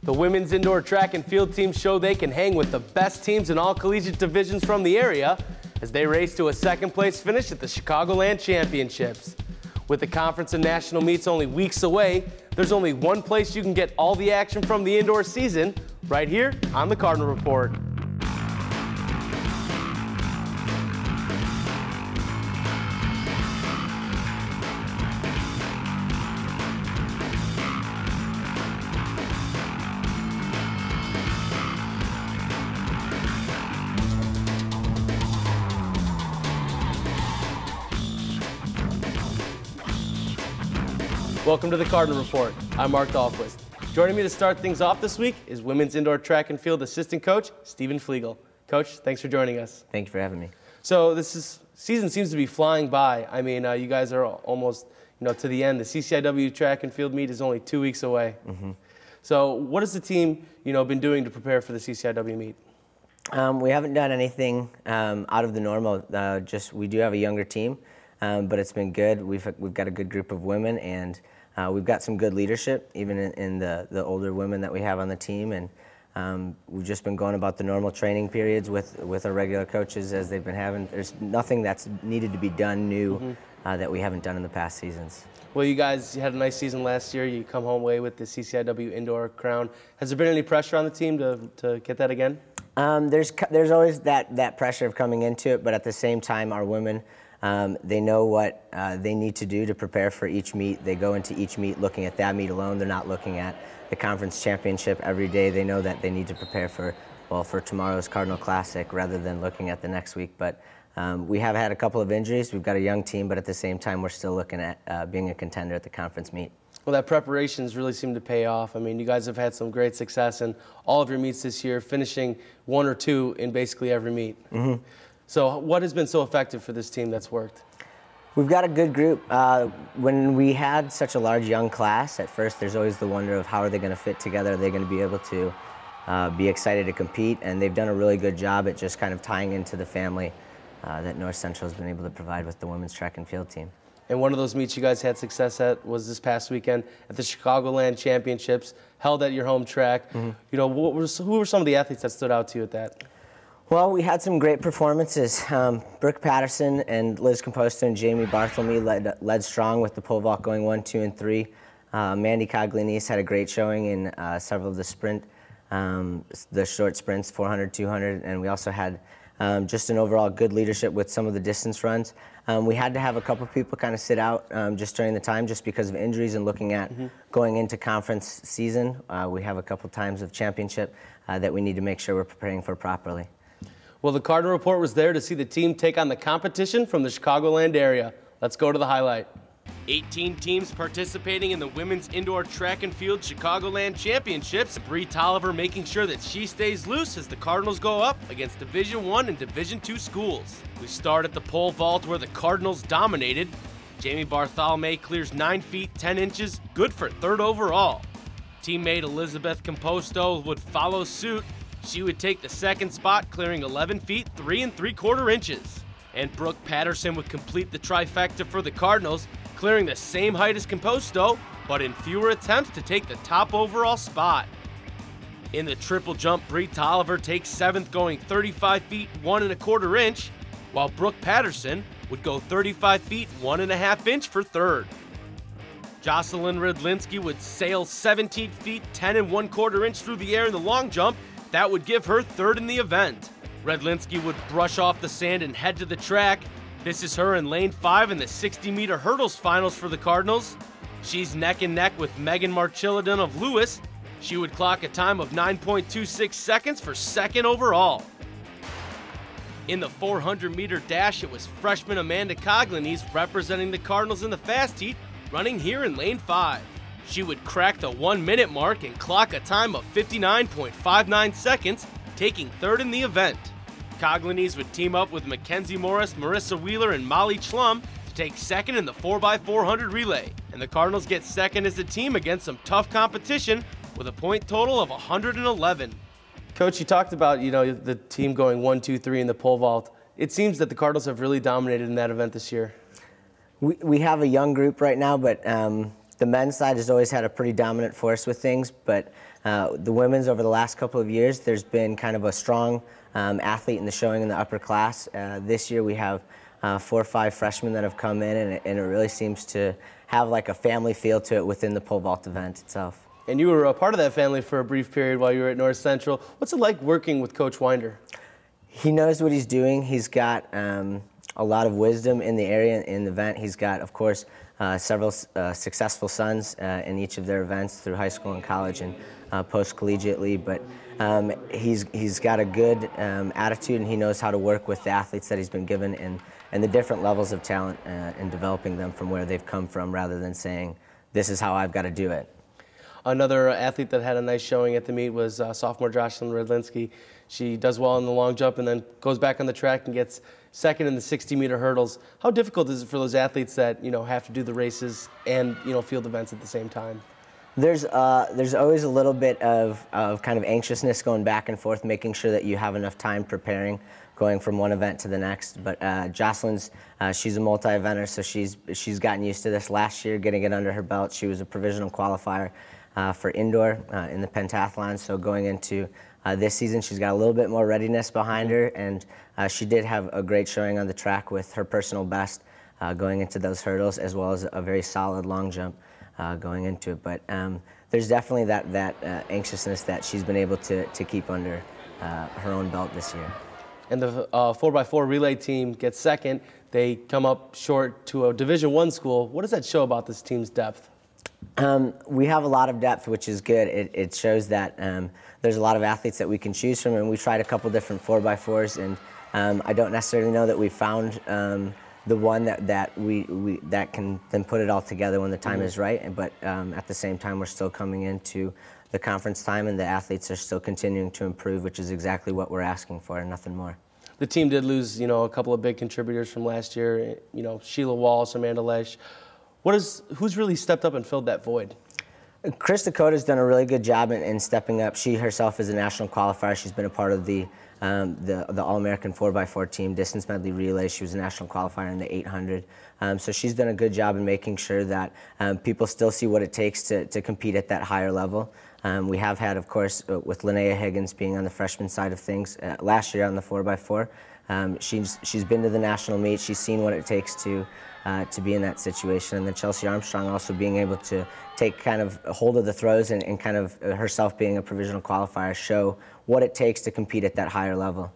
The women's indoor track and field teams show they can hang with the best teams in all collegiate divisions from the area as they race to a second-place finish at the Chicagoland Championships. With the conference and national meets only weeks away, there's only one place you can get all the action from the indoor season, right here on the Cardinal Report. Welcome to the Cardinal Report. I'm Marc Dahlquist. Joining me to start things off this week is women's indoor track and field assistant coach Stephen Fleagle. Coach, thanks for joining us. Thank you for having me. So season seems to be flying by. I mean, you guys are almost to the end. The CCIW track and field meet is only 2 weeks away. So what has the team been doing to prepare for the CCIW meet? We haven't done anything out of the normal. We do have a younger team, but it's been good. We've got a good group of women, and we've got some good leadership, even in the older women that we have on the team, and we've just been going about the normal training periods with our regular coaches as they've been having. There's nothing that's needed to be done new that we haven't done in the past seasons. Well, you guys had a nice season last year. You come home away with the CCIW indoor crown. Has there been any pressure on the team to get that again? There's always that pressure of coming into it, but at the same time, our women, they know what they need to do to prepare for each meet. They go into each meet looking at that meet alone. They're not looking at the conference championship every day. They know that they need to prepare for tomorrow's Cardinal Classic rather than looking at the next week. But we have had a couple of injuries. We've got a young team, but at the same time, we're still looking at being a contender at the conference meet. Well, that preparations really seem to pay off. I mean, you guys have had some great success in all of your meets this year, finishing 1 or 2 in basically every meet. So what has been so effective for this team that's worked? We've got a good group. When we had such a large young class, at first there's always the wonder of how are they going to fit together? Are they going to be able to be excited to compete? And they've done a really good job at just kind of tying into the family that North Central has been able to provide with the women's track and field team. And one of those meets you guys had success at was this past weekend at the Chicagoland Championships, held at your home track. Who were some of the athletes that stood out to you at that? Well, we had some great performances. Brooke Patterson and Liz Composto and Jamie Bartholomew led strong with the pole vault going 1, 2, and 3. Mandy Coglianese had a great showing in several of the short sprints, 400, 200, and we also had just an overall good leadership with some of the distance runs. We had to have a couple people kind of sit out just during the time just because of injuries and looking at going into conference season. We have a couple times of championship that we need to make sure we're preparing for properly. Well, the Cardinal Report was there to see the team take on the competition from the Chicagoland area. Let's go to the highlight. 18 teams participating in the women's indoor track and field Chicagoland Championships. Bree Tolliver making sure that she stays loose as the Cardinals go up against Division I and Division II schools. We start at the pole vault where the Cardinals dominated. Jamie Bartholomew clears 9 feet 10 inches, good for 3rd overall. Teammate Elizabeth Composto would follow suit. She would take the 2nd spot, clearing 11 feet 3 3/4 inches. And Brooke Patterson would complete the trifecta for the Cardinals, clearing the same height as Composto, but in fewer attempts to take the top overall spot. In the triple jump, Bree Tolliver takes 7th, going 35 feet 1 1/4 inch, while Brooke Patterson would go 35 feet 1 1/2 inch for 3rd. Jocelyn Redlinski would sail 17 feet 10 1/4 inch through the air in the long jump. That would give her 3rd in the event. Redlinski would brush off the sand and head to the track. This is her in lane 5 in the 60-meter hurdles finals for the Cardinals. She's neck and neck with Megan Marchilladon of Lewis. She would clock a time of 9.26 seconds for 2nd overall. In the 400-meter dash, it was freshman Amanda Coglianese representing the Cardinals in the fast heat, running here in lane 5. She would crack the 1-minute mark and clock a time of 59.59 seconds, taking 3rd in the event. Coglianese would team up with Mackenzie Morris, Marissa Wheeler, and Molly Chlum to take 2nd in the 4x400 relay. And the Cardinals get 2nd as a team against some tough competition with a point total of 111. Coach, you talked about, the team going 1, 2, 3 in the pole vault. It seems that the Cardinals have really dominated in that event this year. We have a young group right now, but the men's side has always had a pretty dominant force with things, but The women's, over the last couple of years, there's been kind of a strong athlete in the showing in the upper class. This year we have 4 or 5 freshmen that have come in, and it really seems to have like a family feel to it within the pole vault event itself. And you were a part of that family for a brief period while you were at North Central. What's it like working with Coach Winder? He knows what he's doing. He's got a lot of wisdom in the area, in the event. He's got, of course, several successful sons in each of their events through high school and college and post-collegiately. But he's got a good attitude, and he knows how to work with the athletes that he's been given and the different levels of talent and developing them from where they've come from, rather than saying, this is how I've got to do it. Another athlete that had a nice showing at the meet was sophomore Jocelyn Redlinski. She does well in the long jump and then goes back on the track and gets second in the 60-meter hurdles. How difficult is it for those athletes that have to do the races and field events at the same time? There's always a little bit of kind of anxiousness going back and forth, making sure that you have enough time preparing, going from one event to the next. But Jocelyn's, she's a multi-eventer, so she's gotten used to this. Last year, getting it under her belt, she was a provisional qualifier for indoor in the pentathlon. So going into this season, she's got a little bit more readiness behind her, and she did have a great showing on the track with her personal best going into those hurdles, as well as a very solid long jump going into it. But there's definitely that anxiousness that she's been able to keep under her own belt this year. And the 4x4 relay team gets second. They come up short to a Division I school. What does that show about this team's depth? We have a lot of depth, which is good. It shows that there's a lot of athletes that we can choose from, and we've tried a couple different 4x4s, and I don't necessarily know that we found the one that can then put it all together when the time is right. But at the same time, we're still coming into the conference time, and the athletes are still continuing to improve, which is exactly what we're asking for and nothing more. The team did lose, a couple of big contributors from last year. Sheila Walsh, Amanda Lesh. Who's really stepped up and filled that void? Krista Cota's done a really good job in stepping up. She herself is a national qualifier. She's been a part of the All-American 4x4 team, distance medley relay. She was a national qualifier in the 800. So she's done a good job in making sure that people still see what it takes to compete at that higher level. We have had, of course, with Linnea Higgins being on the freshman side of things, last year on the 4x4. She's been to the national meet. She's seen what it takes to be in that situation. And then Chelsea Armstrong also being able to take kind of hold of the throws and kind of herself being a provisional qualifier, show what it takes to compete at that higher level.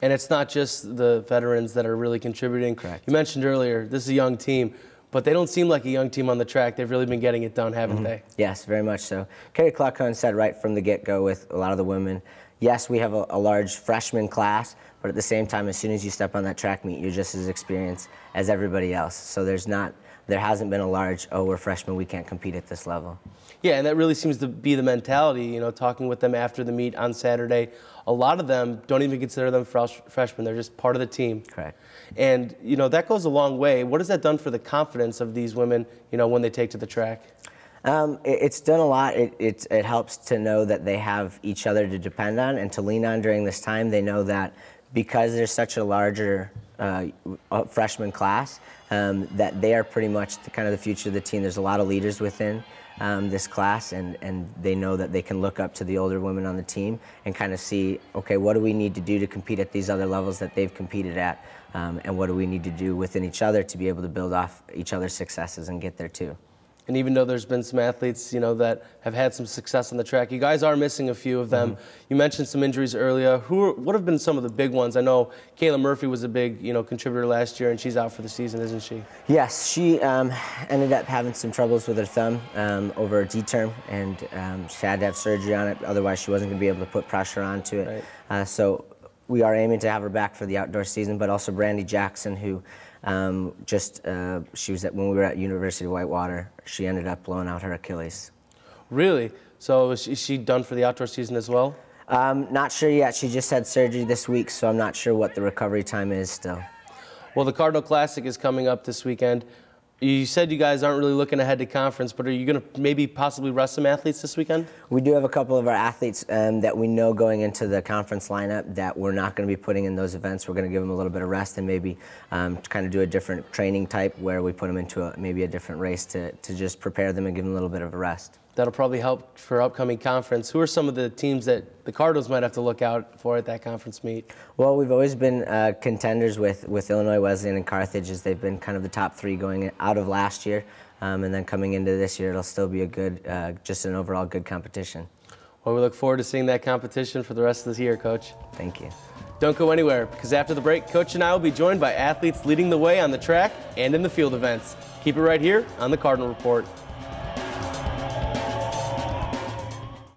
And it's not just the veterans that are really contributing. Correct. You mentioned earlier, this is a young team, but they don't seem like a young team on the track. They've really been getting it done, haven't they? Yes, very much so. Carrie Cluckhone said right from the get-go with a lot of the women, yes, we have a large freshman class, but at the same time, as soon as you step on that track meet, you're just as experienced as everybody else. So there hasn't been a large, oh, we're freshmen, we can't compete at this level. Yeah, and that really seems to be the mentality, talking with them after the meet on Saturday. A lot of them don't even consider them freshmen. They're just part of the team. Correct. And, that goes a long way. What has that done for the confidence of these women, when they take to the track? It's done a lot. It helps to know that they have each other to depend on and to lean on during this time. They know that because there's such a larger freshman class, that they are pretty much the future of the team. There's a lot of leaders within this class, and they know that they can look up to the older women on the team and kind of see, okay, what do we need to do to compete at these other levels that they've competed at, and what do we need to do within each other to be able to build off each other's successes and get there too. And even though there's been some athletes, that have had some success on the track, you guys are missing a few of them. You mentioned some injuries earlier. What have been some of the big ones? I know Kayla Murphy was a big, contributor last year, and she's out for the season, isn't she? Yes, she ended up having some troubles with her thumb over a D-term, and she had to have surgery on it. Otherwise, she wasn't going to be able to put pressure onto it. Right. So we are aiming to have her back for the outdoor season, but also Brandy Jackson, who she was when we were at University of Whitewater, she ended up blowing out her Achilles. Really? So is she done for the outdoor season as well? Not sure yet. She just had surgery this week, so I'm not sure what the recovery time is still. Well, the Cardinal Classic is coming up this weekend. You said you guys aren't really looking ahead to conference, but are you going to maybe possibly rest some athletes this weekend? We do have a couple of our athletes that we know going into the conference lineup that we're not going to be putting in those events. We're going to give them a little bit of rest and maybe kind of do a different training type where we put them into maybe a different race to just prepare them and give them a little bit of a rest. That'll probably help for upcoming conference. Who are some of the teams that the Cardinals might have to look out for at that conference meet? Well, we've always been contenders with Illinois Wesleyan and Carthage, as they've been kind of the top 3 going out of last year. And then coming into this year, it'll still be a good, just an overall good competition. Well, we look forward to seeing that competition for the rest of this year, Coach. Thank you. Don't go anywhere, because after the break, Coach and I will be joined by athletes leading the way on the track and in the field events. Keep it right here on the Cardinal Report.